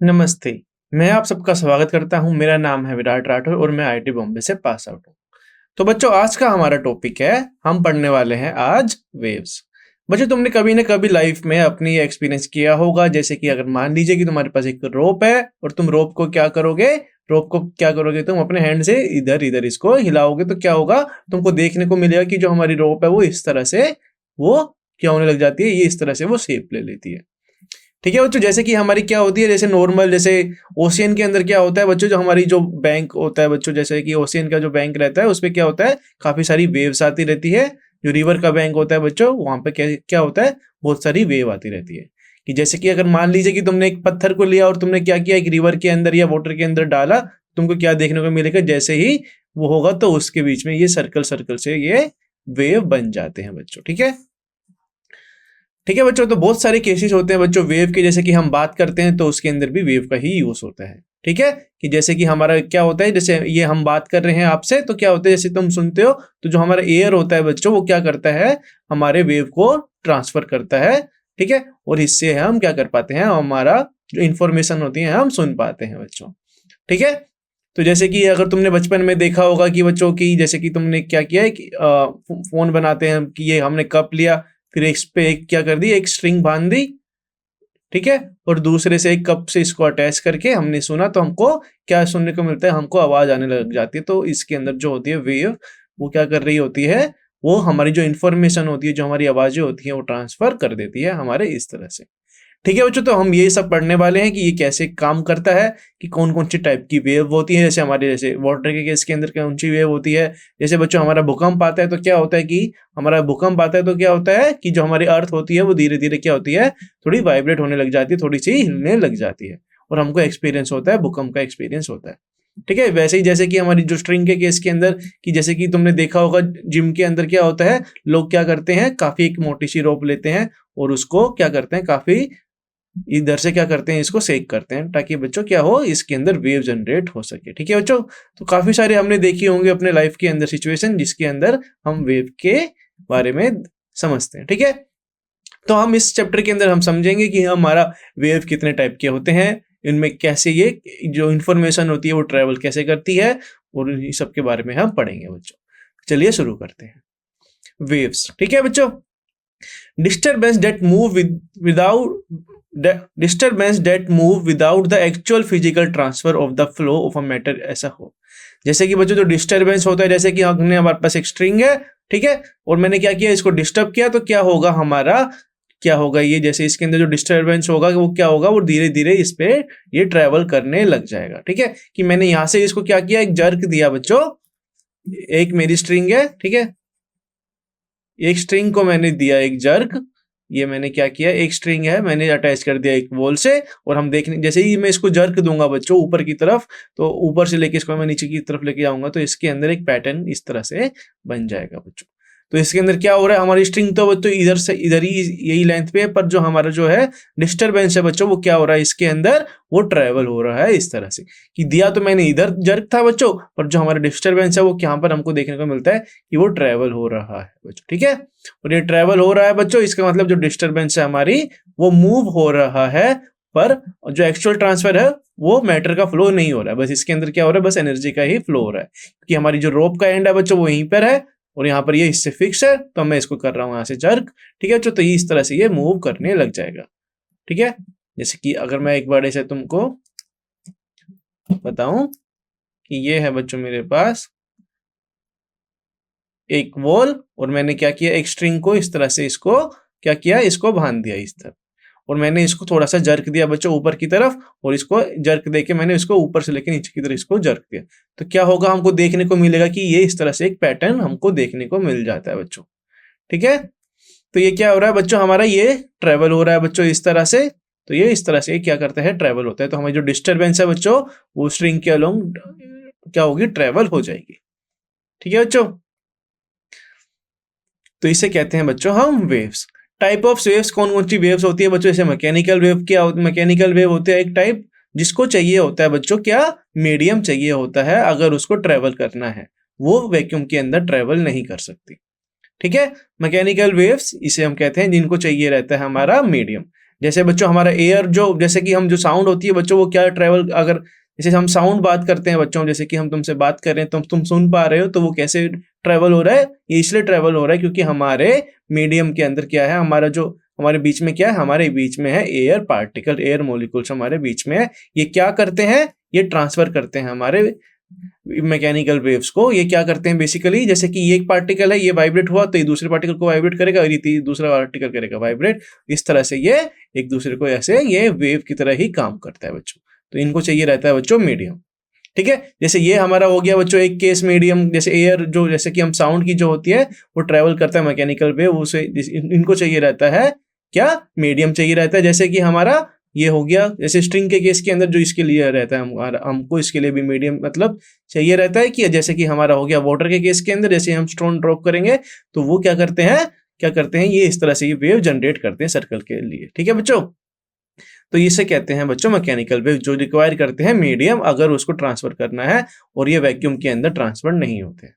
नमस्ते, मैं आप सबका स्वागत करता हूँ। मेरा नाम है विराट राठौर और मैं आईआईटी बॉम्बे से पास आउट हूँ। तो बच्चों, आज का हमारा टॉपिक है, हम पढ़ने वाले हैं आज वेव्स। बच्चों, तुमने कभी न कभी लाइफ में अपनी ये एक्सपीरियंस किया होगा, जैसे कि अगर मान लीजिए कि तुम्हारे पास एक रोप है और तुम रोप को क्या करोगे तुम अपने हैंड से इधर इधर इसको हिलाओगे तो क्या होगा, तुमको देखने को मिलेगा कि जो हमारी रोप है वो इस तरह से वो क्या होने लग जाती है, ये इस तरह से वो शेप ले लेती है। ठीक है बच्चों, जैसे कि हमारी क्या होती है, जैसे नॉर्मल जैसे ओशियन के अंदर क्या होता है बच्चों, जो हमारी जो बैंक होता है बच्चों, जैसे कि ओशियन का जो बैंक रहता है उसपे क्या होता है, काफी सारी वेव्स आती रहती है। जो रिवर का बैंक होता है बच्चों, वहां पे क्या क्या होता है, बहुत सारी वेव आती रहती है। कि जैसे कि अगर मान लीजिए कि तुमने एक पत्थर को लिया और तुमने क्या किया, एक रिवर के अंदर या वाटर के अंदर डाला, तुमको क्या देखने को मिलेगा, जैसे ही वो होगा तो उसके बीच में ये सर्कल सर्कल से ये वेव बन जाते हैं बच्चों। ठीक है, ठीक है बच्चों, तो बहुत सारे केसेस होते हैं बच्चों वेव के। जैसे कि हम बात करते हैं तो उसके अंदर भी वेव का ही यूज होता है। ठीक है, कि जैसे कि हमारा क्या होता है, जैसे ये हम बात कर रहे हैं आपसे तो क्या होता है, जैसे तुम सुनते हो तो जो हमारा एयर होता है बच्चों, वो क्या करता है, हमारे वेव को ट्रांसफर करता है। ठीक है, और इससे हम क्या कर पाते हैं, हमारा जो इंफॉर्मेशन होती है हम सुन पाते हैं बच्चों। ठीक है, तो जैसे कि अगर तुमने बचपन में देखा होगा कि बच्चों की, जैसे कि तुमने क्या किया है कि फोन बनाते हैं कि ये हमने कप लिया, फिर इस पे एक क्या कर दी, एक स्ट्रिंग बांध दी। ठीक है, और दूसरे से एक कप से इसको अटैच करके हमने सुना तो हमको क्या सुनने को मिलता है, हमको आवाज आने लग जाती है। तो इसके अंदर जो होती है वेव, वो क्या कर रही होती है, वो हमारी जो इंफॉर्मेशन होती है, जो हमारी आवाजें होती हैं, वो ट्रांसफर कर देती है हमारे इस तरह से। ठीक है बच्चों, तो हम ये सब पढ़ने वाले हैं कि ये कैसे काम करता है, कि कौन कौन सी टाइप की वेव होती है। जैसे हमारे जैसे वाटर के केस के अंदर कौन सी वेव होती है, जैसे बच्चों हमारा भूकंप आता है तो क्या होता है कि हमारा भूकंप आता है तो क्या होता है कि जो हमारी अर्थ होती है वो धीरे धीरे क्या होती है, थोड़ी वाइब्रेट होने लग जाती है, थोड़ी सी हिलने लग जाती है, और हमको एक्सपीरियंस होता है, भूकंप का एक्सपीरियंस होता है। ठीक है, वैसे ही जैसे कि हमारी जो स्ट्रिंग के केस के अंदर, कि जैसे कि तुमने देखा होगा जिम के अंदर क्या होता है, लोग क्या करते हैं, काफी एक मोटी सी रोप लेते हैं और उसको क्या करते हैं, काफी इधर से क्या करते हैं, इसको सेक करते हैं ताकि बच्चों क्या हो, इसके अंदर वेव जनरेट हो सके। ठीक है बच्चों, तो काफी सारे हमने देखी होंगे अपने लाइफ के अंदर सिचुएशन जिसके अंदर हम वेव के बारे में समझते हैं। ठीक है, तो हम इस चैप्टर के अंदर हम समझेंगे कि हमारा वेव कितने टाइप के होते हैं, इनमें कैसे ये जो इंफॉर्मेशन होती है वो ट्रेवल कैसे करती है, और इन सब के बारे में हम पढ़ेंगे बच्चों। चलिए शुरू करते हैं। वेव्स, ठीक है बच्चों, disturbance that move without the disturbance that move without the actual physical transfer of the flow of a matter, ऐसा हो। जैसे कि बच्चों जो डिस्टरबेंस होता है, जैसे कि हमने हमारे पास एक स्ट्रिंग है, ठीक है, और मैंने क्या किया, इसको डिस्टर्ब किया तो क्या होगा, हमारा क्या होगा, ये जैसे इसके अंदर जो डिस्टरबेंस होगा वो क्या होगा, वो धीरे धीरे इस पे ये ट्रेवल करने लग जाएगा। ठीक है, कि मैंने यहां से इसको क्या किया, एक जर्क दिया बच्चों, एक मेरी स्ट्रिंग है, ठीक है, एक स्ट्रिंग को मैंने दिया एक जर्क, ये मैंने क्या किया, एक स्ट्रिंग है मैंने अटैच कर दिया एक वॉल से, और हम देखने जैसे ही मैं इसको जर्क दूंगा बच्चों ऊपर की तरफ, तो ऊपर से लेके इसको मैं नीचे की तरफ लेके जाऊंगा तो इसके अंदर एक पैटर्न इस तरह से बन जाएगा बच्चों। तो इसके अंदर क्या हो रहा है, हमारी स्ट्रिंग तो बच्चों इधर से इधर ही यही लेंथ पे है, पर जो हमारा जो है डिस्टरबेंस है बच्चों, वो क्या हो रहा है, इसके अंदर वो ट्रेवल हो रहा है इस तरह से, कि दिया तो मैंने इधर जर्क था बच्चों, पर जो हमारा डिस्टरबेंस है वो यहाँ पर हमको देखने को मिलता है कि वो ट्रेवल हो रहा है बच्चों। ठीक है, और ये ट्रेवल हो रहा है बच्चों, इसका मतलब जो डिस्टरबेंस है हमारी वो मूव हो रहा है, पर जो एक्चुअल ट्रांसफर है वो मैटर का फ्लो नहीं हो रहा है, बस इसके अंदर क्या हो रहा है, बस एनर्जी का ही फ्लो हो रहा है। क्योंकि हमारी जो रोप का एंड है बच्चों वो यहीं पर है, और यहाँ पर ये इससे फिक्स है, तो मैं इसको कर रहा हूँ यहाँ से जर्क। ठीक है बच्चों, तो इस तरह से ये मूव करने लग जाएगा। ठीक है, जैसे कि अगर मैं एक बड़े से तुमको बताऊं कि ये है बच्चों मेरे पास एक वॉल, और मैंने क्या किया, एक स्ट्रिंग को इस तरह से इसको क्या किया, इसको बांध दिया इस तरह, और मैंने इसको थोड़ा सा जर्क दिया बच्चों ऊपर की तरफ, और इसको जर्क देके मैंने इसको ऊपर से लेके नीचे की तरफ इसको जर्क दिया, तो क्या होगा, हमको देखने को मिलेगा कि ये इस तरह से एक पैटर्न हमको देखने को मिल जाता है बच्चों। ठीक है, तो ये क्या हो रहा है बच्चों, हमारा ये ट्रेवल हो रहा है बच्चों इस तरह से, तो ये इस तरह से क्या करता है, ट्रेवल होता है, तो हमारी जो डिस्टरबेंस है बच्चों वो स्ट्रिंग के अलोंग क्या होगी, ट्रेवल हो जाएगी। ठीक है बच्चों, तो इसे कहते हैं बच्चों हम वेव्स। टाइप ऑफ वेव्स, कौन कौन सी वेव्स होती है बच्चों, जैसे मैकेनिकल वेव, क्या मैकेनिकल वेव होते हैं एक टाइप, जिसको चाहिए होता है बच्चों क्या, मीडियम चाहिए होता है, अगर उसको ट्रेवल करना है, वो वैक्यूम के अंदर ट्रेवल नहीं कर सकती। ठीक है, मैकेनिकल वेव्स इसे हम कहते हैं जिनको चाहिए रहता है हमारा मीडियम। जैसे बच्चों हमारा एयर जो, जैसे कि हम जो साउंड होती है बच्चों वो क्या ट्रेवल, अगर जैसे हम साउंड बात करते हैं बच्चों, जैसे कि हम तुमसे बात कर रहे हैं तो तुम सुन पा रहे हो, तो वो कैसे ट्रेवल हो रहा है, ये इसलिए ट्रेवल हो रहा है क्योंकि हमारे मीडियम के अंदर क्या है, हमारा जो हमारे बीच में क्या है, हमारे बीच में है एयर पार्टिकल, एयर मोलिकुल्स हमारे बीच में है। ये क्या करते हैं, ये ट्रांसफर करते हैं हमारे मैकेनिकल वेव्स को। ये क्या करते हैं बेसिकली, जैसे कि ये एक पार्टिकल है, ये वाइब्रेट हुआ तो ये दूसरे पार्टिकल को वाइब्रेट करेगा और ये दूसरा पार्टिकल करेगा वाइब्रेट। इस तरह से ये एक दूसरे को ऐसे ये वेव की तरह ही काम करता है बच्चों। तो इनको चाहिए रहता है बच्चों मीडियम, ठीक है। जैसे ये हमारा हो गया बच्चों एक केस मीडियम, जैसे एयर जो, जैसे कि हम साउंड की जो होती है वो ट्रेवल करता है मैकेनिकल वेव, उसे इनको चाहिए रहता है क्या, मीडियम चाहिए रहता है। जैसे कि हमारा ये हो गया, जैसे स्ट्रिंग के केस के अंदर जो इसके लिए रहता है हमको इसके लिए भी मीडियम मतलब चाहिए रहता है कि, जैसे कि हमारा हो गया वाटर के केस के अंदर, जैसे हम स्टोन ड्रॉप करेंगे तो वो क्या करते हैं ये इस तरह से ये वेव जनरेट करते हैं सर्कल के लिए, ठीक है बच्चों। तो इसे कहते हैं बच्चों मैकेनिकल वेव, जो रिक्वायर करते हैं मीडियम अगर उसको ट्रांसफर करना है, और ये वैक्यूम के अंदर ट्रांसफर नहीं होते।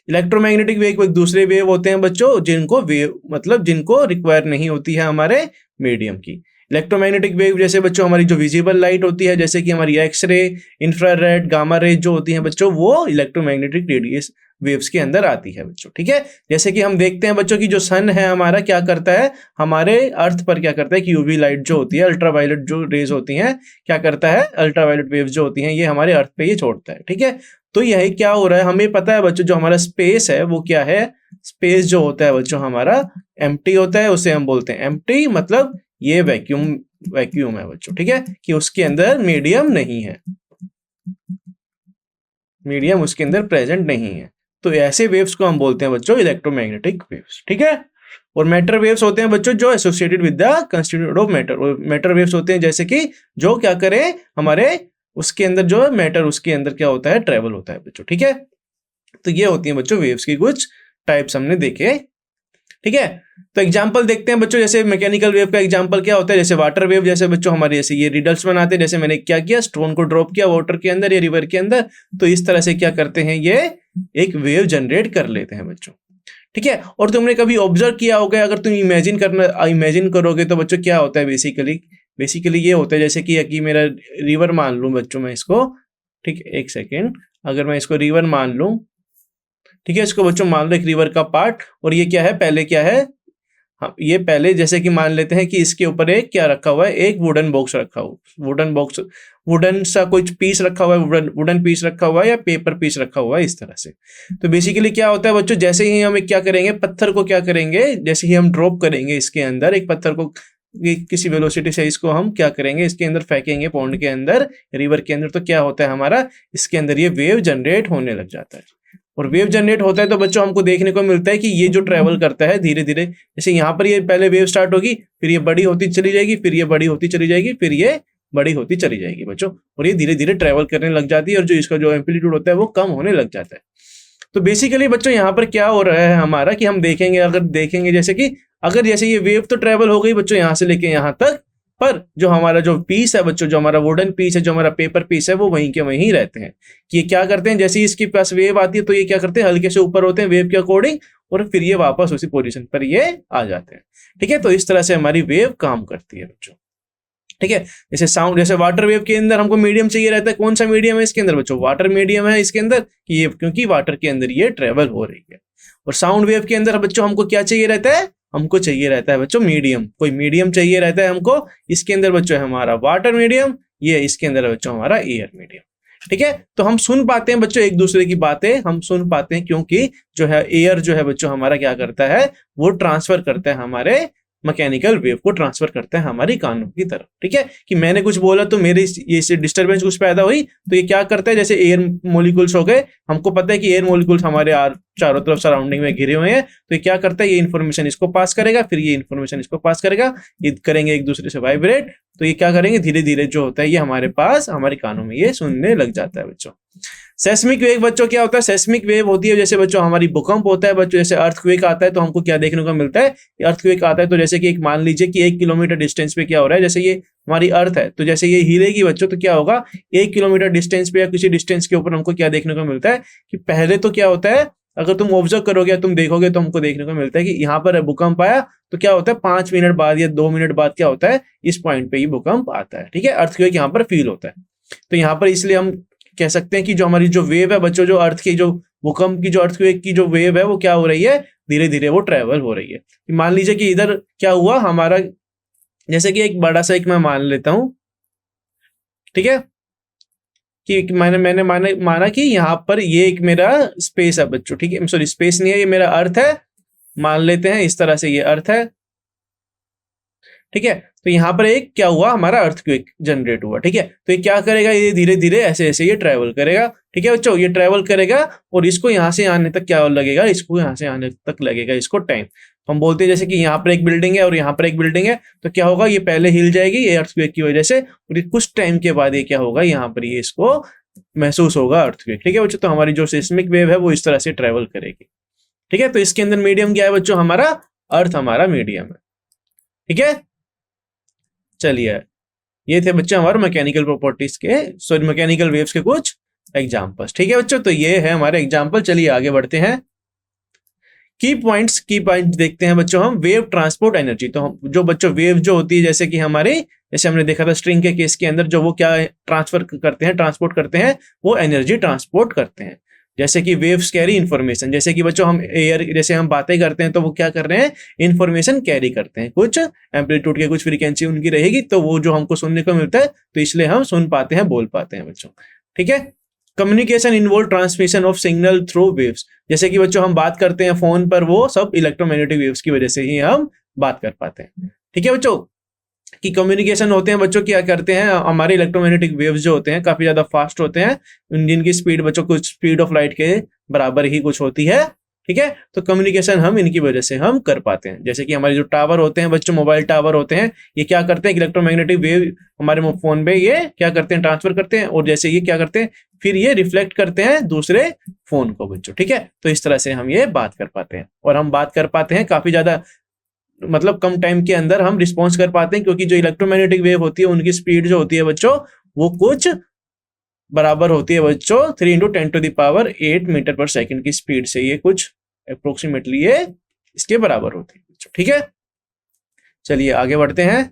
इलेक्ट्रोमैग्नेटिक वेव एक दूसरे वेव होते हैं बच्चों, जिनको वेव मतलब जिनको रिक्वायर नहीं होती है हमारे मीडियम की। इलेक्ट्रोमैग्नेटिक वेव जैसे बच्चों हमारी जो विजिबल लाइट होती है, जैसे कि हमारी एक्सरे, इंफ्रारेड, गामा रे जो होती हैं बच्चों, वो इलेक्ट्रोमैग्नेटिक रेडियस वेव्स के अंदर आती है बच्चों, ठीक है। जैसे कि हम देखते हैं बच्चों की जो सन है हमारा क्या करता है, हमारे अर्थ पर क्या करता है कि यूवी लाइट जो होती है, अल्ट्रावायलेट जो रेज होती हैं, क्या करता है, अल्ट्रावायलेट वेव्स जो होती हैं ये हमारे अर्थ पे ये छोड़ता है, ठीक है। तो यही क्या हो रहा है, हमें पता है बच्चों जो हमारा स्पेस है वो क्या है, स्पेस जो होता है बच्चों हमारा एम्प्टी होता है, उसे हम बोलते हैं एम्प्टी, मतलब ये वैक्यूम है बच्चों, ठीक है, कि उसके अंदर मीडियम नहीं है, मीडियम उसके अंदर प्रेजेंट नहीं है। तो ऐसे वेव्स को हम बोलते हैं बच्चों इलेक्ट्रोमैग्नेटिक वेव्स, ठीक है। और मैटर वेव्स होते हैं बच्चों जो associated with the constituent of matter, और मैटर वेव्स होते हैं जैसे कि जो क्या करें हमारे उसके अंदर जो मैटर उसके अंदर क्या होता है, ट्रेवल होता है बच्चों, ठीक है। तो ये होती है बच्चों वेव्स की कुछ टाइप्स हमने देखे, ठीक है। तो एग्जांपल देखते हैं बच्चों, जैसे मैकेनिकल वेव का एग्जांपल क्या होता है, जैसे वाटर वेव, जैसे बच्चों हमारे जैसे ये रिडल्स बनाते हैं, जैसे मैंने क्या किया, स्टोन को ड्रॉप किया वाटर के अंदर या रिवर के अंदर, तो इस तरह से क्या करते हैं ये एक वेव जनरेट कर लेते हैं बच्चों, ठीक है। और तुमने कभी ऑब्जर्व किया होगा, अगर तुम इमेजिन करोगे तो बच्चों क्या होता है बेसिकली ये होता है, जैसे कि मेरा रिवर मान लूं बच्चों मैं इसको, ठीक है, एक सेकेंड, अगर मैं इसको रिवर मान लूं, ठीक है, इसको बच्चों मान लो एक रिवर का पार्ट, और ये क्या है, पहले क्या है, हाँ ये पहले जैसे कि मान लेते हैं कि इसके ऊपर एक क्या रखा हुआ है, एक वुडन बॉक्स रखा हुआ, वुडन सा कुछ पीस रखा हुआ है, वुडन पीस रखा हुआ है या पेपर पीस रखा हुआ है इस तरह से। तो बेसिकली क्या होता है बच्चों, जैसे ही हम क्या करेंगे, पत्थर को क्या करेंगे, जैसे ही हम ड्रॉप करेंगे इसके अंदर एक पत्थर को किसी वेलोसिटी से, इसको हम क्या करेंगे इसके अंदर फेंकेंगे पॉन्ड के अंदर, रिवर के अंदर, तो क्या होता है हमारा इसके अंदर ये वेव जनरेट होने लग जाता है। और वेव जनरेट होता है तो बच्चों हमको देखने को मिलता है कि ये जो ट्रेवल करता है धीरे धीरे, जैसे यहाँ पर ये पहले वेव स्टार्ट होगी, फिर ये बड़ी होती चली जाएगी, फिर ये बड़ी होती चली जाएगी, फिर ये बड़ी होती चली जाएगी बच्चों, और ये धीरे धीरे ट्रेवल करने लग जाती है, और जो इसका जो एम्पलीट्यूड होता है वो कम होने लग जाता है। तो बेसिकली बच्चों यहाँ पर क्या हो रहा है हमारा कि हम देखेंगे, अगर देखेंगे जैसे कि अगर जैसे ये वेव तो ट्रेवल हो गई बच्चों यहाँ से लेके यहाँ तक, पर जो हमारा जो पीस है बच्चों, जो हमारा वुडन पीस है, जो हमारा पेपर पीस है, वो वहीं के वहीं रहते हैं। कि ये क्या करते हैं, जैसे ही इसके पास वेव आती है तो ये क्या करते हैं, हल्के से ऊपर होते हैं वेव के अकॉर्डिंग, और फिर ये वापस उसी पोजीशन पर ये आ जाते हैं, ठीक है। तो इस तरह से हमारी वेव काम करती है बच्चों, ठीक है। जैसे साउंड, जैसे वाटर वेव के अंदर हमको मीडियम चाहिए रहता है, कौन सा मीडियम है इसके अंदर बच्चों, वाटर मीडियम है इसके अंदर, कि ये क्योंकि वाटर के अंदर ये ट्रेवल हो रही है। और साउंड वेव के अंदर बच्चों हमको क्या चाहिए रहता है, हमको चाहिए रहता है बच्चों मीडियम, कोई मीडियम चाहिए रहता है हमको, इसके अंदर बच्चों है हमारा वाटर मीडियम, ये इसके अंदर बच्चों हमारा एयर मीडियम, ठीक है। तो हम सुन पाते हैं बच्चों एक दूसरे की बातें, हम सुन पाते हैं क्योंकि जो है एयर जो है बच्चों हमारा क्या करता है, वो ट्रांसफर करता है हमारे मैकेनिकल वेव को, ट्रांसफर करता है हमारी कानों की तरफ, ठीक है। कि मैंने कुछ बोला तो मेरे ये डिस्टर्बेंस कुछ पैदा हुई, तो ये क्या करता है, जैसे एयर मोलिकुल्स हो गए, हमको पता है कि एयर मोलिकुल्स हमारे चारों तरफ सराउंडिंग में घिरे हुए हैं, तो ये क्या करता है, ये इन्फॉर्मेशन इसको पास करेगा, फिर ये इन्फॉर्मेशन इसको पास करेगा, ये करेंगे एक दूसरे से वाइब्रेट, तो ये क्या करेंगे धीरे धीरे जो होता है ये हमारे पास हमारे कानों में ये सुनने लग जाता है बच्चों। सेस्मिक वेव बच्चों क्या होता है, सेस्मिक वेव होती है जैसे बच्चों हमारी भूकंप होता है बच्चों, जैसे अर्थक्वेक आता है तो हमको क्या देखने को मिलता है, अर्थक्वेक आता है तो जैसे कि एक मान लीजिए कि 1 किलोमीटर डिस्टेंस पे क्या हो रहा है, जैसे ये हमारी अर्थ है तो जैसे ये हिलेगी बच्चों तो क्या होगा, 1 किलोमीटर डिस्टेंस पे या किसी डिस्टेंस के ऊपर हमको क्या देखने को मिलता है कि पहले तो क्या होता है, अगर तुम ऑब्जर्व करोगे तुम देखोगे तो हमको देखने को मिलता है कि यहाँ पर भूकंप आया तो क्या होता है 5 मिनट बाद या 2 मिनट बाद क्या होता है, इस पॉइंट पे ये भूकंप आता है। ठीक है, अर्थक्वेक यहाँ पर फील होता है। तो यहाँ पर इसलिए हम कह सकते हैं कि जो हमारी जो वेव है बच्चों, जो अर्थ की जो भूकंप की जो अर्थक्वेक की जो वेव है वो क्या हो रही है, धीरे धीरे वो ट्रेवल हो रही है। मान लीजिए कि इधर क्या हुआ हमारा, जैसे कि एक बड़ा सा एक मैं मान लेता हूं, ठीक है, कि मैंने माना कि यहाँ पर ये एक मेरा स्पेस है बच्चों। ठीक है, सॉरी स्पेस नहीं है, ये मेरा अर्थ है, मान लेते हैं इस तरह से ये अर्थ है। ठीक है, तो यहाँ पर एक क्या हुआ, हमारा अर्थक्वेक जनरेट हुआ। ठीक है, तो ये क्या करेगा, ये धीरे धीरे ऐसे ऐसे ये ट्रेवल करेगा। ठीक है बच्चों, ये ट्रेवल करेगा और इसको यहाँ से आने तक क्या लगेगा, इसको यहाँ से आने तक लगेगा इसको टाइम। हम बोलते हैं जैसे कि यहाँ पर एक बिल्डिंग है और यहाँ पर एक बिल्डिंग है, तो क्या होगा, ये पहले हिल जाएगी ये अर्थक्वेक की वजह से, और कुछ टाइम के बाद ये क्या होगा, यहाँ पर ये इसको महसूस होगा अर्थक्वेक। ठीक है बच्चों, तो हमारी जो सिस्मिक वेव है वो इस तरह से ट्रेवल करेगी। ठीक है, तो इसके अंदर मीडियम क्या है बच्चों, हमारा अर्थ हमारा मीडियम है। ठीक है, चलिए ये थे बच्चों हमारे मैकेनिकल प्रॉपर्टीज के, सॉरी मैकेनिकल वेव्स के कुछ एग्जांपल्स। ठीक है बच्चों, तो ये है हमारे एग्जांपल। चलिए आगे बढ़ते हैं, की पॉइंट्स देखते हैं बच्चों हम। वेव ट्रांसपोर्ट एनर्जी, तो हम जो बच्चों वेव जो होती है, जैसे कि हमारे, जैसे हमने देखा था स्ट्रिंग के केस के अंदर, जो वो क्या ट्रांसफर करते हैं, ट्रांसपोर्ट करते हैं, वो एनर्जी ट्रांसपोर्ट करते हैं। जैसे कि वेव्स कैरी इन्फॉर्मेशन, जैसे कि बच्चों हम एयर, जैसे हम बातें करते हैं तो वो क्या कर रहे हैं, इन्फॉर्मेशन कैरी करते हैं, कुछ एम्पलीट्यूड के कुछ फ्रीक्वेंसी उनकी रहेगी, तो वो जो हमको सुनने को मिलता है, तो इसलिए हम सुन पाते हैं, बोल पाते हैं बच्चों। ठीक है, communication involve transmission of signal through waves, जैसे कि बच्चों हम बात करते हैं फोन पर, वो सब इलेक्ट्रोमैग्नेटिक वेव्स की वजह से ही हम बात कर पाते हैं। ठीक है बच्चों, कि कम्युनिकेशन होते हैं बच्चों, क्या करते हैं, हमारे इलेक्ट्रोमैग्नेटिक वेव्स जो होते हैं काफी ज्यादा फास्ट होते हैं, जिनकी स्पीड बच्चों कुछ स्पीड ऑफ लाइट के बराबर ही कुछ होती है। ठीक है, तो कम्युनिकेशन हम इनकी वजह से हम कर पाते हैं। जैसे कि हमारे जो टावर होते हैं बच्चों, मोबाइल टावर होते हैं, ये क्या करते हैं, इलेक्ट्रोमैग्नेटिक वेव हमारे फोन में ये क्या करते हैं, ट्रांसफर करते हैं, और जैसे ये क्या करते हैं, फिर ये रिफ्लेक्ट करते हैं दूसरे फोन को बच्चों। ठीक है, तो इस तरह से हम ये बात कर पाते हैं, और हम बात कर पाते हैं काफी ज्यादा, मतलब कम टाइम के अंदर हम रिस्पॉन्स कर पाते हैं, क्योंकि जो इलेक्ट्रोमैग्नेटिक वेव होती है उनकी स्पीड जो होती है बच्चों, वो कुछ बराबर होती है बच्चों 3 × 10⁸ मीटर पर सेकंड की स्पीड से, ये कुछ अप्रोक्सीमेटली ये इसके बराबर होती है बच्चों। ठीक है, चलिए आगे बढ़ते हैं।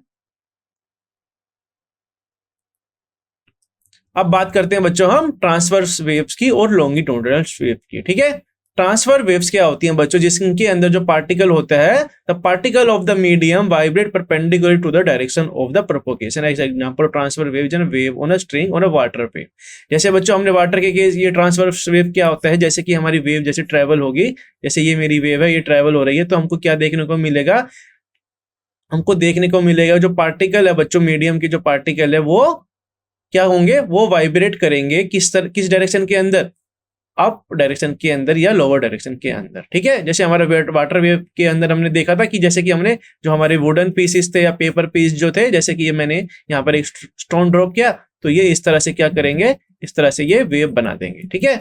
अब बात करते हैं बच्चों हम ट्रांसवर्स वेव्स की और लॉन्गिट्यूडिनल वेव की। ठीक है, ट्रांसफर वेव्स क्या होती हैं बच्चों, जिसके अंदर जो पार्टिकल होता है, the particle of the medium vibrate perpendicular to the direction of the propagation. As example transverse wave जन wave on a string on a water wave. जैसे बच्चों हमने वाटर के केस, ये ट्रांसफर वेव क्या होता है, जैसे कि हमारी वेव जैसे ट्रेवल होगी, जैसे ये मेरी वेव है, ये ट्रेवल हो रही है, तो हमको क्या देखने को मिलेगा, हमको देखने को मिलेगा जो पार्टिकल है बच्चों, मीडियम की जो पार्टिकल है वो क्या होंगे, वो वाइब्रेट करेंगे किस डायरेक्शन के अंदर, अप डायरेक्शन के अंदर या लोअर डायरेक्शन के अंदर। ठीक है, जैसे हमारा वाटर वेव के अंदर हमने देखा था कि जैसे कि हमने जो हमारे वुडन पीसेस थे या पेपर पीस जो थे, जैसे कि ये मैंने यहाँ पर एक स्टोन ड्रॉप किया, तो ये इस तरह से क्या करेंगे, इस तरह से ये वेव बना देंगे। ठीक है,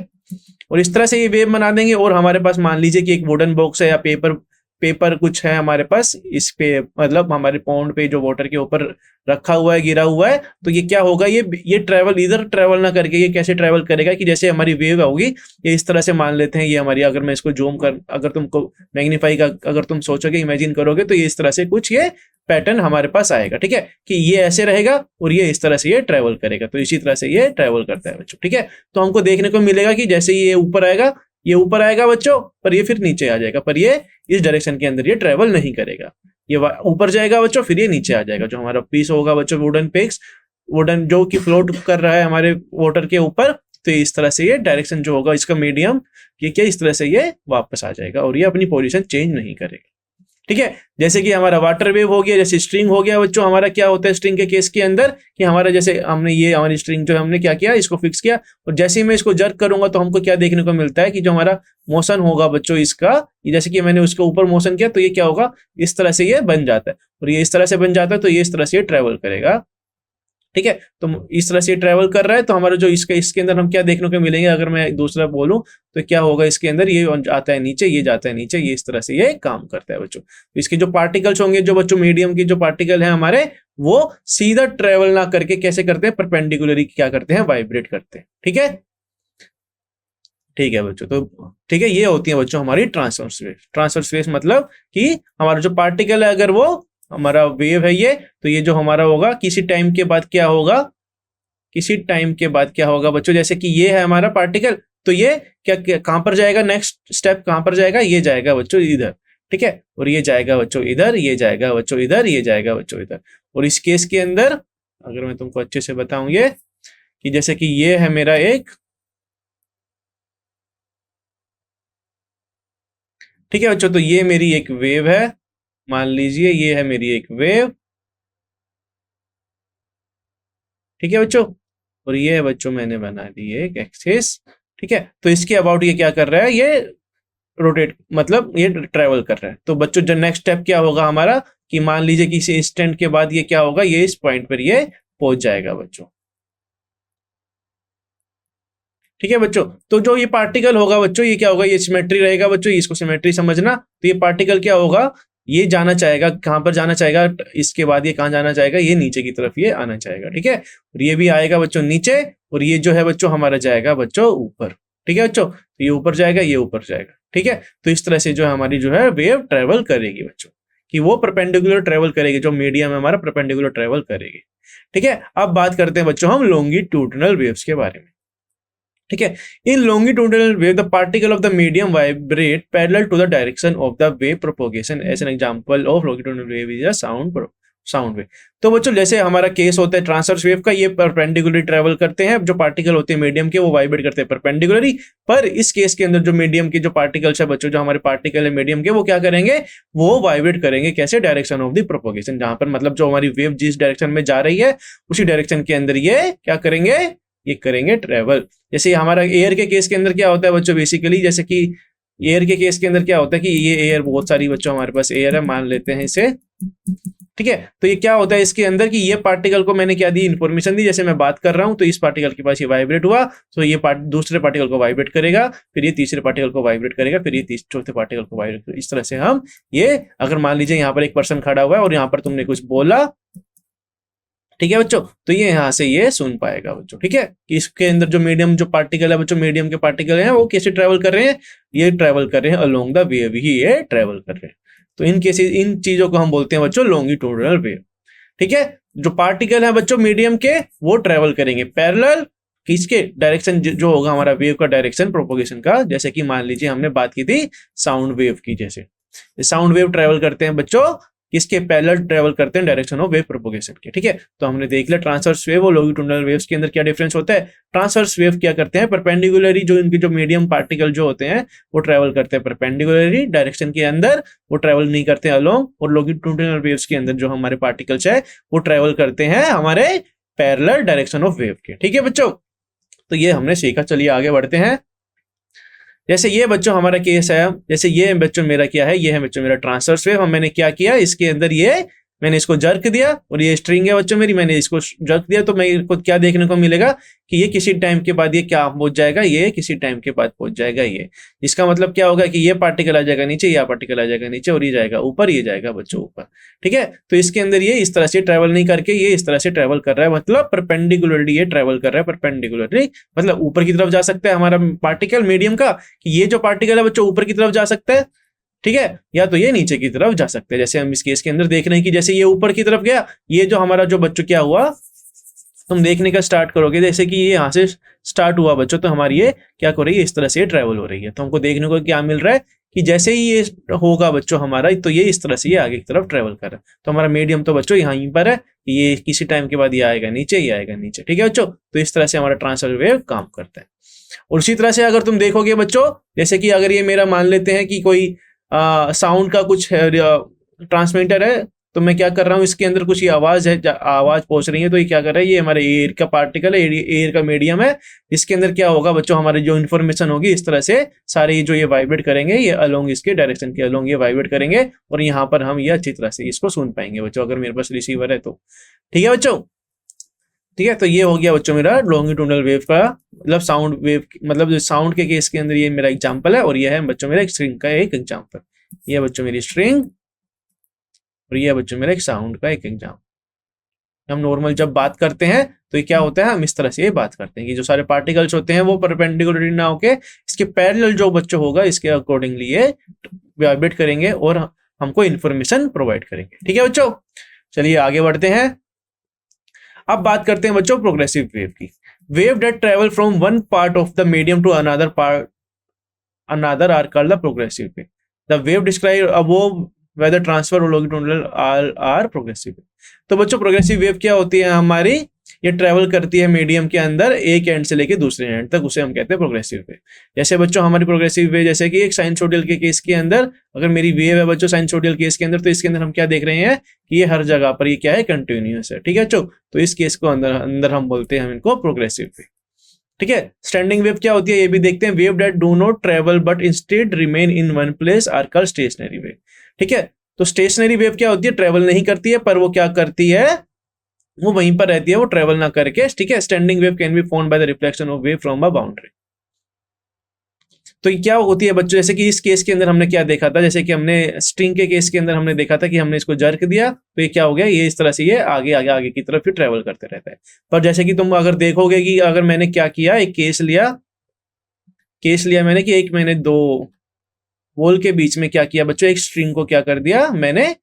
और इस तरह से ये वेव बना देंगे, और हमारे पास मान लीजिए कि एक वुडन बॉक्स है या पेपर कुछ है हमारे पास, इस पे मतलब हमारे पॉन्ड पे जो वाटर के ऊपर रखा हुआ है, गिरा हुआ है, तो ये क्या होगा, ये ट्रेवल इधर ट्रेवल ना करके ये कैसे ट्रेवल करेगा, कि जैसे हमारी वेव होगी, ये इस तरह से मान लेते हैं, ये हमारी, अगर मैं इसको जूम कर, अगर तुमको मैग्नीफाई का अगर तुम सोचोगे, इमेजिन करोगे, तो ये इस तरह से कुछ ये पैटर्न हमारे पास आएगा। ठीक है, कि ये ऐसे रहेगा और ये इस तरह से ये ट्रेवल करेगा, तो इसी तरह से ये ट्रेवल करता है बच्चों। ठीक है, तो हमको देखने को मिलेगा कि जैसे ये ऊपर आएगा, ये ऊपर आएगा बच्चों, पर ये फिर नीचे आ जाएगा, पर ये इस डायरेक्शन के अंदर ये ट्रेवल नहीं करेगा, ये ऊपर जाएगा बच्चों, फिर ये नीचे आ जाएगा। जो हमारा पीस होगा बच्चों, वुडन जो कि फ्लोट कर रहा है हमारे वाटर के ऊपर, तो इस तरह से ये डायरेक्शन जो होगा इसका मीडियम, ये क्या इस तरह से ये वापस आ जाएगा और ये अपनी पोजीशन चेंज नहीं करेगा। ठीक है, जैसे कि हमारा वाटर वेव हो गया, जैसे स्ट्रिंग हो गया बच्चों, हमारा क्या होता है स्ट्रिंग के केस के अंदर, कि हमारा जैसे हमने ये हमारी स्ट्रिंग जो हमने क्या किया, इसको फिक्स किया, और जैसे ही मैं इसको जर्क करूंगा तो हमको क्या देखने को मिलता है, कि जो हमारा मोशन होगा बच्चों इसका, जैसे कि मैंने उसके ऊपर मोशन किया, तो ये क्या होगा, इस तरह से ये बन जाता है, और ये इस तरह से बन जाता है, तो ये इस तरह से ये ट्रेवल करेगा। ठीक है, तो इस तरह से ट्रेवल कर रहा है, तो हमारा जो इसके अंदर हम क्या देखने को मिलेंगे, अगर मैं दूसरा बोलूं तो क्या होगा, इसके अंदर ये आता है नीचे, ये जाता है नीचे, ये इस तरह से ये काम करता है बच्चों। तो इसके जो पार्टिकल्स होंगे, जो बच्चों मीडियम की जो पार्टिकल है हमारे, वो सीधा ट्रेवल ना करके कैसे करते हैं, परपेंडिकुलरली क्या करते हैं, वाइब्रेट करते हैं। ठीक है, ठीक है बच्चों, तो ठीक है, ये होती है बच्चों हमारी ट्रांसवर्स वेव। ट्रांसवर्स वेव मतलब कि हमारा जो पार्टिकल है, अगर वो हमारा वेव है ये, तो ये जो हमारा होगा किसी टाइम के बाद क्या होगा, किसी टाइम के बाद क्या होगा बच्चों, जैसे कि ये है हमारा पार्टिकल, तो ये कहां पर जाएगा, नेक्स्ट स्टेप कहां पर जाएगा, ये जाएगा बच्चों इधर, ठीक है, और ये जाएगा बच्चों इधर, ये जाएगा बच्चों इधर, ये जाएगा बच्चों इधर। और इस केस के अंदर अगर मैं तुमको अच्छे से बताऊं ये, कि जैसे कि ये है मेरा एक, ठीक है बच्चों, तो ये मेरी एक वेव है, मान लीजिए ये है मेरी एक वेव, ठीक है बच्चों, और ये है बच्चों मैंने बना दी एक एक्सिस, ठीक है, तो इसके अबाउट ये क्या कर रहा है, ये रोटेट मतलब ये ट्रेवल कर रहा है। तो बच्चों जो नेक्स्ट स्टेप क्या होगा हमारा, कि मान लीजिए किसी इंस्टेंट के बाद ये क्या होगा, ये इस पॉइंट पर ये पहुंच जाएगा बच्चों, ठीक है बच्चों। तो जो ये पार्टिकल होगा बच्चों, ये क्या होगा, ये सिमेट्री रहेगा बच्चों, इसको सिमेट्री समझना। तो ये पार्टिकल क्या होगा, ये जाना चाहेगा, कहां पर जाना चाहेगा, इसके बाद ये कहां जाना चाहेगा, ये नीचे की तरफ ये आना चाहेगा, ठीक है, और ये भी आएगा बच्चों नीचे, और ये जो है बच्चों हमारा जाएगा बच्चों ऊपर, ठीक है बच्चों, तो ये ऊपर जाएगा, ये ऊपर जाएगा, ठीक है। तो इस तरह से जो है हमारी जो है वेव ट्रेवल करेगी बच्चों, कि वो परपेंडिकुलर ट्रेवल करेगी, जो मीडियम है हमारा परपेंडिकुलर ट्रेवल करेगी, ठीक है। अब बात करते हैं बच्चों हम लॉन्गिट्यूडिनल वेव्स के बारे में, ठीक है। In longitudinal wave the particle of the medium vibrate parallel to the direction of the wave propagation. As an example of longitudinal wave is a sound wave. तो बच्चों जैसे हमारा केस होता है ट्रांसवर्स वेव का, ये परपेंडिकुलरली ट्रेवल करते हैं, जो पार्टिकल होते हैं मीडियम के वो वाइब्रेट करते हैं परपेंडिकुलरली। पर इस केस के अंदर जो मीडियम के जो पार्टिकल्स है बच्चों, जो हमारे पार्टिकल है मीडियम के, वो क्या करेंगे, वो वाइब्रेट करेंगे कैसे, डायरेक्शन ऑफ द प्रोपोगेशन, जहां पर मतलब जो हमारी वेव जिस डायरेक्शन में जा रही है उसी डायरेक्शन के अंदर ये क्या करेंगे, ये करेंगे ट्रेवल। जैसे हमारा एयर के केस के अंदर क्या होता है बच्चों, बेसिकली जैसे कि एयर के केस के अंदर क्या होता है कि ये एयर बहुत सारी बच्चों हमारे पास एयर है, मान लेते हैं इसे, ठीक है। तो ये क्या होता है इसके अंदर कि ये पार्टिकल को मैंने क्या दी, इंफॉर्मेशन दी, जैसे मैं बात कर रहा हूं तो इस पार्टिकल के पास ये वाइब्रेट हुआ, तो ये दूसरे पार्टिकल को वाइब्रेट करेगा, फिर ये तीसरे पार्टिकल को वाइब्रेट करेगा, फिर ये चौथे पार्टिकल को वाइब्रेट करेगा। इस तरह से हम ये, अगर मान लीजिए यहाँ पर एक पर्सन खड़ा हुआ है और यहाँ पर तुमने कुछ बोला, ठीक है बच्चों, तो ये यहाँ से ये सुन पाएगा बच्चों, ठीक है, कि इसके अंदर जो मीडियम जो पार्टिकल है बच्चों, मीडियम के पार्टिकल हैं वो कैसे ट्रेवल कर रहे हैं, ये ट्रेवल कर रहे हैं अलोंग द वेव ही ये ट्रेवल कर रहे हैं। तो इन केसेस, इन चीजों को हम बोलते हैं बच्चों लॉन्गिट्यूडिनल वेव, ठीक है। जो पार्टिकल है बच्चों मीडियम के, वो ट्रेवल करेंगे पैरेलल, किसके डायरेक्शन जो होगा हमारा वेव का डायरेक्शन प्रोपोगेशन का, जैसे कि मान लीजिए हमने बात की थी साउंड वेव की, जैसे साउंड वेव ट्रेवल करते हैं बच्चों किसके, पैरेलल ट्रेवल करते हैं डायरेक्शन ऑफ वेव प्रोपोगेशन के, ठीक है। तो हमने देख लिया ट्रांसवर्स वेव और लॉन्गिट्यूडिनल वेव्स के अंदर क्या डिफरेंस होता है। ट्रांसवर्स वेव क्या करते हैं, परपेंडिकुलरली जो इनके जो मीडियम पार्टिकल जो होते हैं वो ट्रेवल करते हैं परपेंडिकुलरली डायरेक्शन के अंदर, वो ट्रेवल नहीं करते अलोंग। और लॉन्गिट्यूडिनल वेव्स के अंदर जो हमारे पार्टिकल्स है वो ट्रेवल करते हैं हमारे पैरेलल डायरेक्शन ऑफ वेव के, ठीक है बच्चों। तो ये हमने सीखा, चलिए आगे बढ़ते हैं। जैसे ये बच्चों हमारा केस है, जैसे ये बच्चों मेरा क्या है, ये है बच्चों मेरा ट्रांसवर्स वेव। मैंने क्या किया, इसके अंदर ये मैंने इसको जर्क दिया, और ये स्ट्रिंग है बच्चों मेरी, मैंने इसको जर्क दिया, तो मेरे को क्या देखने को मिलेगा कि ये किसी टाइम के बाद ये क्या पहुंच जाएगा, ये किसी टाइम के बाद पहुंच जाएगा ये। इसका मतलब क्या होगा कि ये पार्टिकल आ जाएगा नीचे, ये पार्टिकल आ जाएगा नीचे, और ये जाएगा ऊपर, ये जाएगा बच्चों ऊपर, ठीक है। तो इसके अंदर ये इस तरह से ट्रेवल नहीं करके ये इस तरह से ट्रेवल कर रहा है, मतलब परपेंडिकुलरली ये ट्रेवल कर रहा है, परपेंडिकुलरली मतलब ऊपर की तरफ जा सकता है हमारा पार्टिकल मीडियम का, कि ये जो पार्टिकल है बच्चों ऊपर की तरफ जा सकता है, ठीक है, या तो ये नीचे की तरफ जा सकते हैं। जैसे हम इस केस के अंदर देख रहे हैं कि जैसे ये ऊपर की तरफ गया, ये जो हमारा जो बच्चों क्या हुआ, तुम देखने का स्टार्ट करोगे, जैसे कि ये यहाँ से स्टार्ट हुआ बच्चों, तो हमारी ये क्या कर रही है, इस तरह से ट्रेवल हो रही है। तो हमको देखने को क्या मिल रहा है कि जैसे ही ये होगा बच्चों हमारा, तो ये इस तरह से ये आगे की तरफ ट्रेवल कर रहा है। तो हमारा मीडियम तो बच्चों यहाँ पर है, ये किसी टाइम के बाद ये आएगा नीचे, ये आएगा नीचे, ठीक है बच्चों। तो इस तरह से हमारा ट्रांसवर्स वेव काम करता है। और उसी तरह से अगर तुम देखोगे बच्चों, जैसे कि अगर ये मेरा मान लेते हैं कि कोई साउंड का कुछ ट्रांसमीटर है, तो मैं क्या कर रहा हूँ, इसके अंदर कुछ ये आवाज है, आवाज पहुंच रही है, तो ये क्या कर रहा है, ये हमारे एयर का पार्टिकल है, एयर का मीडियम है, इसके अंदर क्या होगा बच्चों, हमारी जो इन्फॉर्मेशन होगी इस तरह से सारे जो ये वाइब्रेट करेंगे, ये अलोंग इसके डायरेक्शन के अलोंग ये वाइब्रेट करेंगे, और यहाँ पर हम ये अच्छी तरह से इसको सुन पाएंगे बच्चों, अगर मेरे पास रिसीवर है तो, ठीक है बच्चों। ठीक है, तो ये हो गया बच्चों मेरा लॉन्गिट्यूडिनल वेव का मतलब साउंड वेव, मतलब जो साउंड के केस के अंदर ये मेरा एग्जांपल है, और ये है बच्चों मेरा एक स्ट्रिंग का एक एग्जांपल। ये बच्चों मेरी स्ट्रिंग, और ये बच्चों मेरा एक साउंड का एक एग्जांपल। हम नॉर्मल जब बात करते हैं तो ये क्या होता है, हम इस तरह से ये बात करते हैं कि जो सारे पार्टिकल्स होते हैं वो परपेंडिकुलरली ना होके इसके पैरेलल जो बच्चों होगा इसके अकॉर्डिंगली ये वाइब्रेट करेंगे और हमको इन्फॉर्मेशन प्रोवाइड करेंगे। ठीक है बच्चों, चलिए आगे बढ़ते हैं। अब बात करते हैं बच्चों प्रोग्रेसिव वेव की। Wave that travel from one part of the medium to another are called the progressive wave. The wave describe above whether transverse और लॉन्गिट्यूडिनल आर प्रोग्रेसिव वेव। तो बच्चों प्रोग्रेसिव वेव क्या होती है हमारी, ये ट्रेवल करती है मीडियम के अंदर एक एंड से लेके दूसरे एंड तक, उसे हम कहते हैं प्रोग्रेसिव वेव। जैसे बच्चों हमारी प्रोग्रेसिव वेव जैसे कि एक साइनसोइडल के केस के अंदर अगर मेरी वेव है बच्चों साइनसोइडल केस के अंदर, तो इसके अंदर हम क्या देख रहे हैं कि ये हर जगह पर ये क्या है, कंटिन्यूअस है। ठीक है बच्चों, तो इस केस को अंदर हम बोलते हैं हम इनको प्रोग्रेसिव वेव। ठीक है, स्टैंडिंग वेव क्या होती है ये भी देखते हैं। Wave that do not travel but instead remain in one place are called stationary wave. ठीक है, तो स्टेशनरी वेव क्या होती है, ट्रेवल नहीं करती है पर वो क्या करती है, वो वहीं पर रहती है, वो ट्रेवल ना करके। ठीक है, standing wave can be formed by the reflection of wave from a boundary. तो ये क्या होती है बच्चों, जैसे कि इस केस के अंदर हमने क्या देखा था, जैसे कि हमने स्ट्रिंग के केस के अंदर हमने देखा था कि हमने इसको जर्क दिया तो ये क्या हो गया, ये इस तरह से ये आगे आगे आगे की तरफ ही ट्रेवल करते रहता है। पर जैसे कि तुम अगर देखोगे कि अगर मैंने क्या किया, एक केस लिया मैंने कि एक मैंने दो वॉल के बीच में क्या किया बच्चों, एक स्ट्रिंग को क्या कर दिया मैंने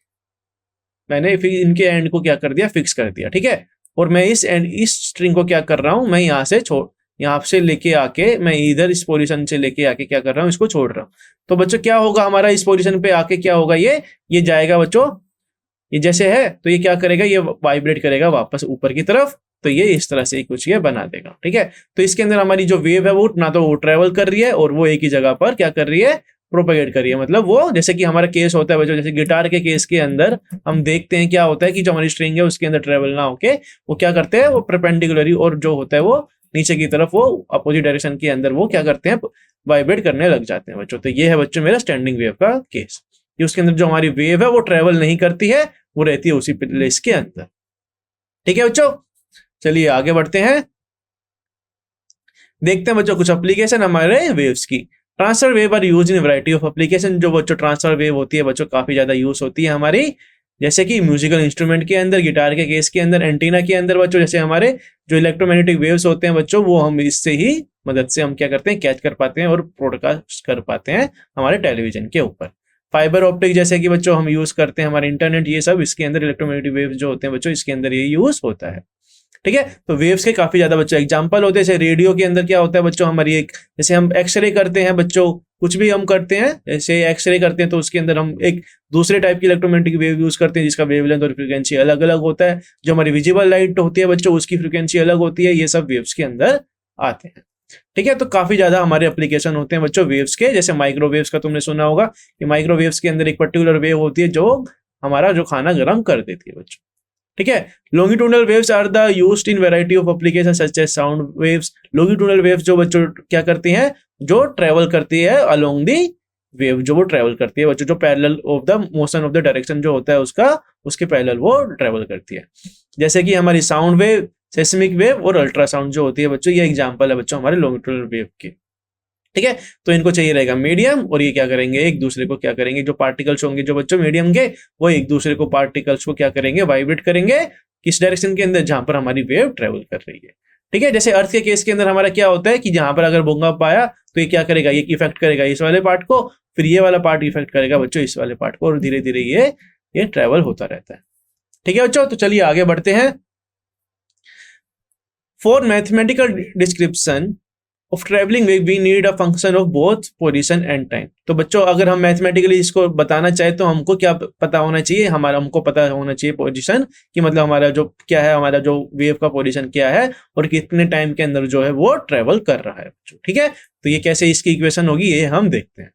फिर इनके एंड को क्या कर दिया, फिक्स कर दिया। ठीक है, और मैं इस स्ट्रिंग को क्या कर रहा हूं, मैं यहाँ से लेके आके मैं इधर इस पोजीशन से लेके आके क्या कर रहा हूँ, इसको छोड़ रहा हूँ। तो बच्चों क्या होगा हमारा, इस पोजीशन पे आके क्या होगा, ये जाएगा बच्चों, ये जैसे है तो ये क्या करेगा, ये वाइब्रेट करेगा वापस ऊपर की तरफ, तो ये इस तरह से कुछ ये बना देगा। ठीक है, तो इसके अंदर हमारी जो वेव है वो ना तो वो ट्रेवल कर रही है और वो एक ही जगह पर क्या कर रही है, प्रोपेगेट कर रही है। मतलब वो जैसे कि हमारा केस होता है बच्चों, जैसे गिटार के केस के अंदर हम देखते हैं क्या होता है कि जो हमारी स्ट्रिंग है उसके अंदर ट्रेवल ना होके वो क्या करते हैं, वो परपेंडिकुलरली और जो होता है वो नीचे की तरफ वो अपोजिट डायरेक्शन के अंदर वो क्या करते हैं, वाइब्रेट करने लग जाते हैं बच्चों। तो ये है बच्चों मेरा स्टैंडिंग वेव का केस, कि उसके अंदर जो हमारी वेव है वो ट्रेवल नहीं करती है, वो रहती है उसी प्लेस के अंदर। ठीक है बच्चों, चलिए आगे बढ़ते हैं, देखते हैं बच्चों कुछ एप्लीकेशन हमारे वेव्स की। Transverse wave are use in variety of application. जो बच्चों ट्रांसफर वेव होती है बच्चों काफी ज्यादा यूज होती है हमारी, जैसे कि म्यूजिकल इंस्ट्रूमेंट के अंदर, गिटार के केस के अंदर, एंटीना के अंदर बच्चों, जैसे हमारे जो इलेक्ट्रोमैग्नेटिक वेव्स होते हैं बच्चों वो हम इससे ही मदद से हम क्या करते हैं, कैच कर पाते हैं और ब्रॉडकास्ट कर पाते हैं हमारे टेलीविजन के ऊपर। फाइबर ऑप्टिक जैसे कि बच्चों हम यूज करते हैं हमारे इंटरनेट, ये सब इसके अंदर इलेक्ट्रोमैग्नेटिक वेव्स जो होते हैं बच्चों इसके अंदर ये यूज होता है। ठीक है, तो वेव्स के काफी ज्यादा बच्चों एग्जांपल होते हैं। जैसे रेडियो के अंदर क्या होता है बच्चों, हमारी एक जैसे हम एक्सरे करते हैं बच्चों, कुछ भी हम करते हैं जैसे एक्सरे करते हैं तो उसके अंदर हम एक दूसरे टाइप की इलेक्ट्रोमैग्नेटिक वेव यूज करते हैं जिसका वेवलेंथ और फ्रीक्वेंसी अलग अलग होता है। जो हमारी विजिबल लाइट होती है बच्चों उसकी फ्रीक्वेंसी अलग होती है, ये सब वेव्स के अंदर आते हैं। ठीक है, तो काफी ज्यादा हमारे एप्लीकेशन होते हैं बच्चों वेव्स के। जैसे माइक्रोवेव्स का तुमने सुना होगा कि माइक्रोवेव्स के अंदर एक पर्टिकुलर वेव होती है जो हमारा जो खाना गर्म कर देती है बच्चों। ठीक है, longitudinal waves are the used in variety of application such as sound waves. Longitudinal waves जो बच्चों क्या करती हैं, जो ट्रेवल करती है अलोंग दी वेव, जो वो ट्रेवल करती है बच्चों, जो parallel of the motion of the direction जो होता है उसका, उसके पैरेलल वो ट्रेवल करती है। जैसे कि हमारी साउंड वेव, सेस्मिक वेव और अल्ट्रासाउंड जो होती है बच्चों, ये एग्जांपल है बच्चों हमारे लॉन्गिट्यूडनल वेव के। ठीक है, तो इनको चाहिए रहेगा मीडियम, और ये क्या करेंगे, एक दूसरे को क्या करेंगे, जो पार्टिकल्स होंगे जो बच्चों मीडियम के, वो एक दूसरे को पार्टिकल्स को क्या करेंगे, वाइब्रेट करेंगे किस डायरेक्शन के अंदर, जहां पर हमारी वेव ट्रेवल कर रही है। ठीक है, जैसे अर्थ के केस के अंदर हमारा क्या होता है कि जहां पर अगर भूकंप आया तो ये क्या करेगा, ये इफेक्ट करेगा इस वाले पार्ट को, फिर ये वाला पार्ट इफेक्ट करेगा बच्चों इस वाले पार्ट को, और धीरे धीरे ये ट्रेवल होता रहता है। ठीक है बच्चों, तो चलिए आगे बढ़ते हैं। For mathematical description of travelling wave we need a function of both position and time. तो बच्चों अगर हम मैथमेटिकली इसको बताना चाहे तो हमको क्या पता होना चाहिए, हमको पता होना चाहिए पोजीशन कि मतलब हमारा जो क्या है, हमारा जो वेव का पोजीशन क्या है और कितने टाइम के अंदर जो है वो ट्रेवल कर रहा है बच्चों। ठीक है, तो ये कैसे इसकी इक्वेशन होगी ये हम देखते हैं।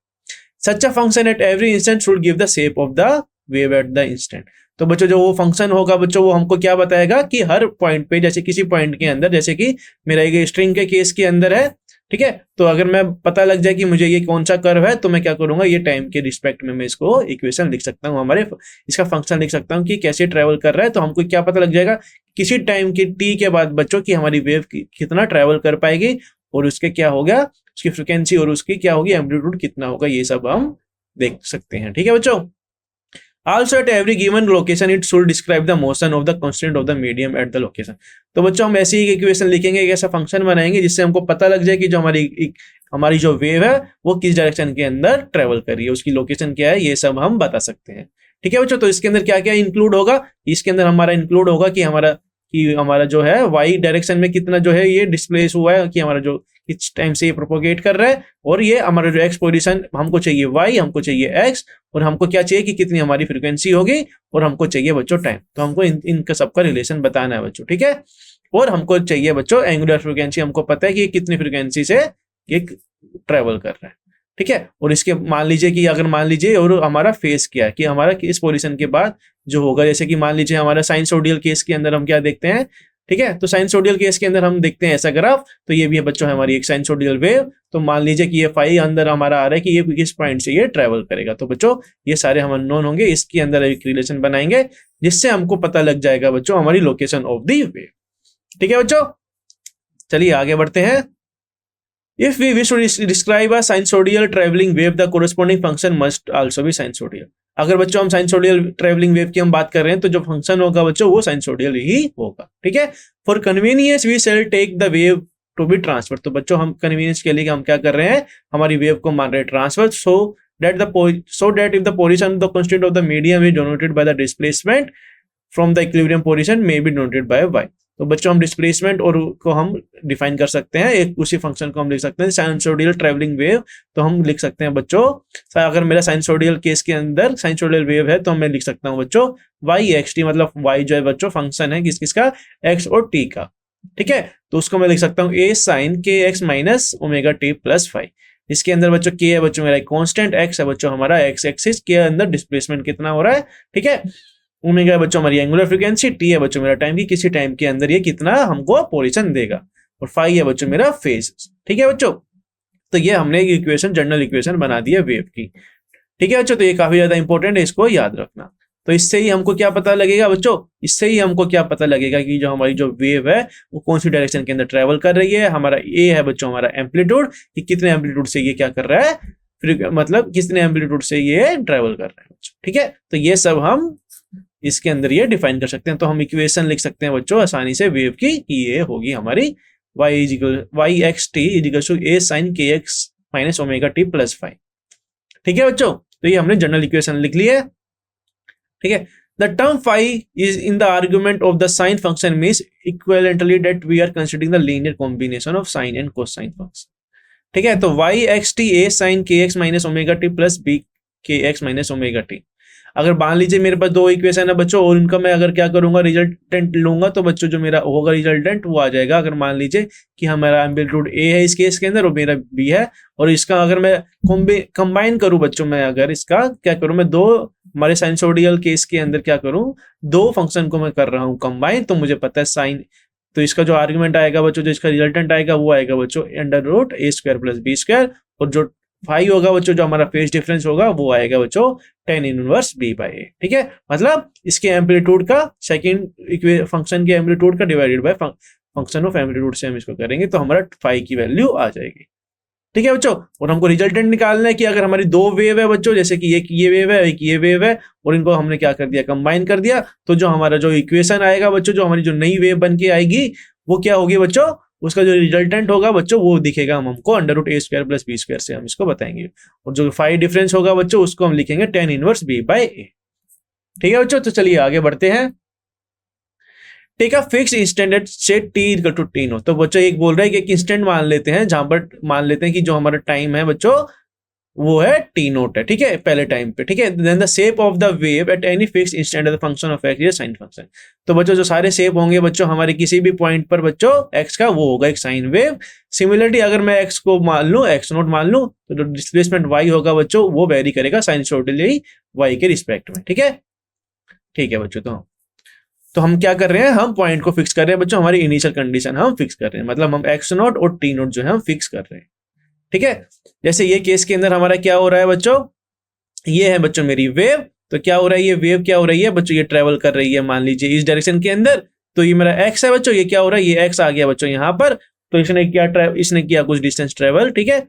Such a function at every instant should give the shape of the wave at the instant. तो बच्चों जो वो फंक्शन होगा बच्चों वो हमको क्या बताएगा कि हर पॉइंट पे, जैसे किसी पॉइंट के अंदर, जैसे कि मेरा एक स्ट्रिंग के केस के अंदर है, ठीक है, तो अगर मैं पता लग जाए कि मुझे ये कौन सा कर्व है तो मैं क्या करूंगा, ये टाइम के रिस्पेक्ट में मैं इसको इक्वेशन लिख सकता हूँ, हमारे इसका फंक्शन लिख सकता हूँ कि कैसे ट्रेवल कर रहा है। तो हमको क्या पता लग जाएगा किसी टाइम की टी के बाद बच्चों की हमारी वेव कितना ट्रेवल कर पाएगी और उसके क्या होगा, उसकी फ्रिक्वेंसी और उसकी क्या होगी एम्पलीट्यूड कितना होगा, ये सब हम देख सकते हैं। ठीक है बच्चों, Also at every given location it should describe the motion of the constant of the medium at the location। तो बच्चों हम ऐसी एक इक्वेशन लिखेंगे, एक ऐसा फंक्शन बनाएंगे जिससे हमको पता लग जाए कि जो हमारी जो वेव है वो किस डायरेक्शन के अंदर ट्रेवल कर रही है, उसकी लोकेशन क्या है, ये सब हम बता सकते हैं। ठीक है बच्चों, तो इसके अंदर क्या क्या इंक्लूड होगा, इसके अंदर हमारा इंक्लूड होगा कि हमारा जो है वाई डायरेक्शन में कितना जो है ये डिस्प्लेस हुआ है, कि हमारा जो किस टाइम से ये प्रोपोगेट कर रहा है, और ये हमारा जो एक्स पोजीशन हमको चाहिए वाई, हमको चाहिए एक्स, और हमको क्या चाहिए कि कितनी हमारी फ्रीक्वेंसी होगी, और हमको चाहिए बच्चों टाइम। तो हमको इनका सबका रिलेशन बताना है बच्चों। ठीक है, और हमको चाहिए बच्चों एंगुलर फ्रीक्वेंसी, हमको पता है कि कितनी फ्रीक्वेंसी से ये ट्रेवल कर रहा है। ठीक है, और इसके मान लीजिए और हमारा फेस क्या है, कि हमारा इस पोजीशन के बाद जो होगा, जैसे कि मान लीजिए हमारा साइनसोइडल केस के अंदर हम क्या देखते हैं। ठीक है, तो साइनसोइडल केस के अंदर हम देखते हैं ऐसा ग्राफ, तो ये भी है बच्चों हमारी एक साइनसोइडल वेव। तो मान लीजिए कि ये फाई अंदर हमारा आ रहा है कि ये किस पॉइंट से ये ट्रेवल करेगा। तो बच्चों ये सारे हम अननोन होंगे, इसके अंदर एक रिलेशन बनाएंगे जिससे हमको पता लग जाएगा बच्चों हमारी लोकेशन ऑफ दी वेव। ठीक है बच्चों, चलिए आगे बढ़ते हैं। If we wish to describe a sinusoidal traveling wave, the corresponding function must also be sinusoidal। अगर बच्चों हम साइनसोइडल ट्रेवलिंग वेव की हम बात कर रहे हैं तो जो फंक्शन होगा बच्चों वो साइनसोइडल ही होगा। ठीक है, for convenience we shall take the wave to be transverse. तो बच्चों हम कन्वीनियंस के लिए हम क्या कर रहे हैं, हमारी वेव को मान रहे हैं transverse, so that if the position of the constant of the medium is denoted by the displacement from the equilibrium position may be denoted by y. तो बच्चों हम डिस्प्लेसमेंट और को हम डिफाइन कर सकते हैं, एक उसी फंक्शन को हम लिख सकते हैं साइनसोइडल ट्रैवलिंग वेव। तो हम लिख सकते हैं बच्चों, अगर मेरा साइनसोइडल केस के अंदर साइनसोइडल वेव है तो मैं लिख सकता हूं बच्चों वाई एक्स टी, मतलब वाई जो है बच्चों फंक्शन है किसका, एक्स और टी का। ठीक है, तो उसको मैं लिख सकता हूँ ए sine K X minus omega T plus five. इसके अंदर बच्चों के है बच्चों मेरा कॉन्स्टेंट, एक्स है बच्चों हमारा एक्स एक्सिस के अंदर डिस्प्लेसमेंट कितना हो रहा है। ठीक है, ओमेगा बच्चों हमारी एंगुलर फ्रीक्वेंसी, टी है बच्चों मेरा टाइम की किसी टाइम के अंदर ये कितना हमको पोजीशन देगा, और फाई है बच्चों मेरा फेज। ठीक है बच्चों, तो ये हमने एक इक्वेशन जनरल इक्वेशन बना दी है वेव की। ठीक है बच्चों, तो ये काफी ज्यादा इंपॉर्टेंट है, इसको याद रखना। तो इससे ही हमको क्या पता लगेगा बच्चों, इससे ही हमको क्या पता लगेगा कि जो हमारी जो वेव है वो कौन सी डायरेक्शन के अंदर ट्रेवल कर रही है। हमारा ए है बच्चों हमारा एम्पलीट्यूड, कि कितने एम्पलीट्यूड से ये क्या कर रहा है, मतलब कितने एम्पलीट्यूड से ये ट्रेवल कर रहा है बच्चों। ठीक है, तो ये सब हम इसके अंदर ये डिफाइन कर सकते हैं। तो हम इक्वेशन लिख सकते हैं बच्चों आसानी से वेव की, कि ये होगी हमारी Y X T is equal to A sine K X minus omega T plus five. ठीक है बच्चों, तो ये हमने जनरल इक्वेशन लिख ली है। ठीक है, the term phi is in the argument of the sine function means equivalently that we are considering the linear combination of sine and cosine function. ठीक है, तो Y X T A sine K X minus omega T plus B K X minus omega T. अगर मान लीजिए मेरे पास दो equation है बच्चों, और इनका मैं अगर क्या करूंगा रिजल्टेंट लूंगा, तो बच्चों जो मेरा होगा रिजल्टेंट वो आ जाएगा। अगर मान लीजिए कि हमारा एम्पलीट्यूड ए है इस केस के अंदर और मेरा बी है, और इसका अगर मैं कंबाइन करूं बच्चों, मैं अगर इसका क्या करूं, मैं दो हमारे साइनसोइडल केस के अंदर क्या करूं, दो फंक्शन को मैं कर रहा हूं कंबाइन, तो मुझे पता है साइन, तो इसका जो आर्गुमेंट आएगा बच्चों, जो इसका रिजल्टेंट आएगा वो आएगा बच्चों अंडर रूट ए स्क्वायर प्लस बी स्क्वायर, और जो फाइव होगा बच्चों जो हमारा फेज डिफरेंस होगा वो आएगा बच्चों tan inverse b by a. ठीक है, मतलब इसके एम्पलीट्यूड का सेकंड फंक्शन के एम्पलीट्यूड का divided by function of amplitude से हम इसको करेंगे, तो हमारा फाइव की वैल्यू आ जाएगी। ठीक है बच्चों, और हमको रिजल्टेंट निकालना है कि अगर हमारी दो वेव है बच्चों, जैसे कि एक ये वेव है एक ये वेव है, और इनको हमने क्या कर दिया, कंबाइन कर दिया, तो जो हमारा जो इक्वेशन आएगा बच्चों, जो हमारी जो नई वेव बन के आएगी वो क्या होगी बच्चों, उसका जो रिजल्टेंट होगा बच्चों वो दिखेगा हमको अंडर रूट ए स्क्वायर प्लस बी स्क्वायर से हम इसको बताएंगे, और जो फाइव डिफरेंस होगा बच्चों उसको हम लिखेंगे tan inverse b by a. ठीक है बच्चों, तो चलिए आगे बढ़ते हैं। Take a fixed instant at set t equal to t naught. तो बच्चों एक बोल रहा है कि एक इंस्टेंट मान लेते हैं, जहां पर मान लेते हैं कि जो हमारा टाइम है बच्चों वो है टी नोट है। ठीक है, पहले टाइम पे। ठीक है, then the shape of the wave at any fixed instant as the function of x या साइन फंक्शन। तो बच्चों जो सारे शेप होंगे बच्चों हमारे किसी भी पॉइंट पर बच्चों एक्स का वो होगा एक साइन वेव। सिमिलरली अगर मैं एक्स को मान लूं, एक्स नोट मान लूं, तो जो डिस्प्लेसमेंट वाई होगा बच्चों वो वेरी करेगा साइनसोइडली वाई के रिस्पेक्ट में। ठीक है बच्चों, तो हम क्या कर रहे हैं, हम पॉइंट को फिक्स कर रहे हैं बच्चों, हमारी इनिशियल कंडीशन हम फिक्स कर रहे हैं, मतलब हम एक्स नोट और टी नोट जो है हम फिक्स कर रहे हैं। ठीक है, जैसे ये केस के अंदर हमारा क्या हो रहा है बच्चों, ये है बच्चों मेरी वेव, तो क्या हो रहा है, ये वेव क्या हो रही है बच्चों, ये ट्रेवल कर रही है मान लीजिए इस डायरेक्शन के अंदर, तो ये मेरा एक्स है बच्चों, ये क्या हो रहा है, ये एक्स आ गया बच्चों यहाँ पर, तो इसने किया कुछ डिस्टेंस ट्रेवल। ठीक है,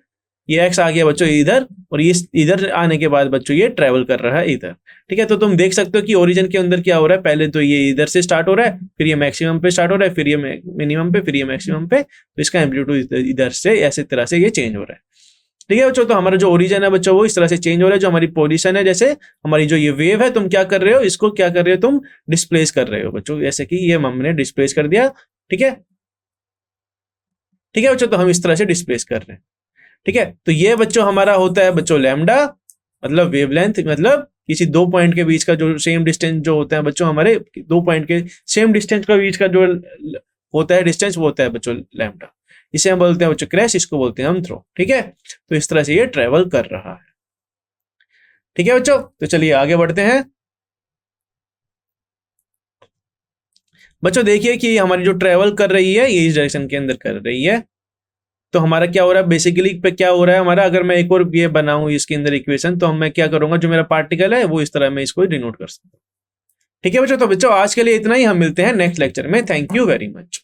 ये x आ गया बच्चों इधर, और ये इधर आने के बाद बच्चों ये ट्रेवल कर रहा है इधर। ठीक है, तो तुम देख सकते हो कि ओरिजिन के अंदर क्या हो रहा है, पहले तो ये इधर से स्टार्ट हो रहा है, फिर ये मैक्सिमम पे स्टार्ट हो रहा है, फिर ये मिनिमम पे, फिर ये मैक्सिमम पे, तो इसका एम्पलीट्यूड इधर से ऐसे तरह से ये चेंज हो रहा है। ठीक है बच्चों, तो हमारा जो ओरिजिन है बच्चों वो इस तरह से चेंज हो रहा है, जो हमारी पोजीशन है, जैसे हमारी जो ये वेव है, तुम क्या कर रहे हो, इसको क्या कर रहे हो, तुम डिस्प्लेस कर रहे हो बच्चों, जैसे कि ये हमने डिस्प्लेस कर दिया। ठीक है, ठीक है बच्चों, तो हम इस तरह से डिस्प्लेस कर रहे हैं। ठीक है, तो ये बच्चों हमारा होता है बच्चों लैम्डा, मतलब वेवलेंथ, मतलब किसी दो पॉइंट के बीच का जो सेम डिस्टेंस जो होता है बच्चों, हमारे दो पॉइंट के सेम डिस्टेंस का बीच का जो होता है डिस्टेंस, वो होता है बच्चों लैम्डा। इसे हम बोलते हैं बच्चों क्रैश, इसको बोलते हैं हम थ्रो। ठीक है, तो इस तरह से ये ट्रेवल कर रहा है। ठीक है बच्चों, तो चलिए आगे बढ़ते हैं। बच्चों देखिए कि हमारी जो ट्रेवल कर रही है ये इस डायरेक्शन के अंदर कर रही है, तो हमारा क्या हो रहा है बेसिकली, पे क्या हो रहा है हमारा, अगर मैं एक और ये बनाऊं इसके अंदर इक्वेशन, तो मैं क्या करूंगा, जो मेरा पार्टिकल है वो इस तरह मैं इसको डिनोट कर सकता हूं। ठीक है बच्चों, तो बच्चों आज के लिए इतना ही, हम मिलते हैं नेक्स्ट लेक्चर में। Thank you very much.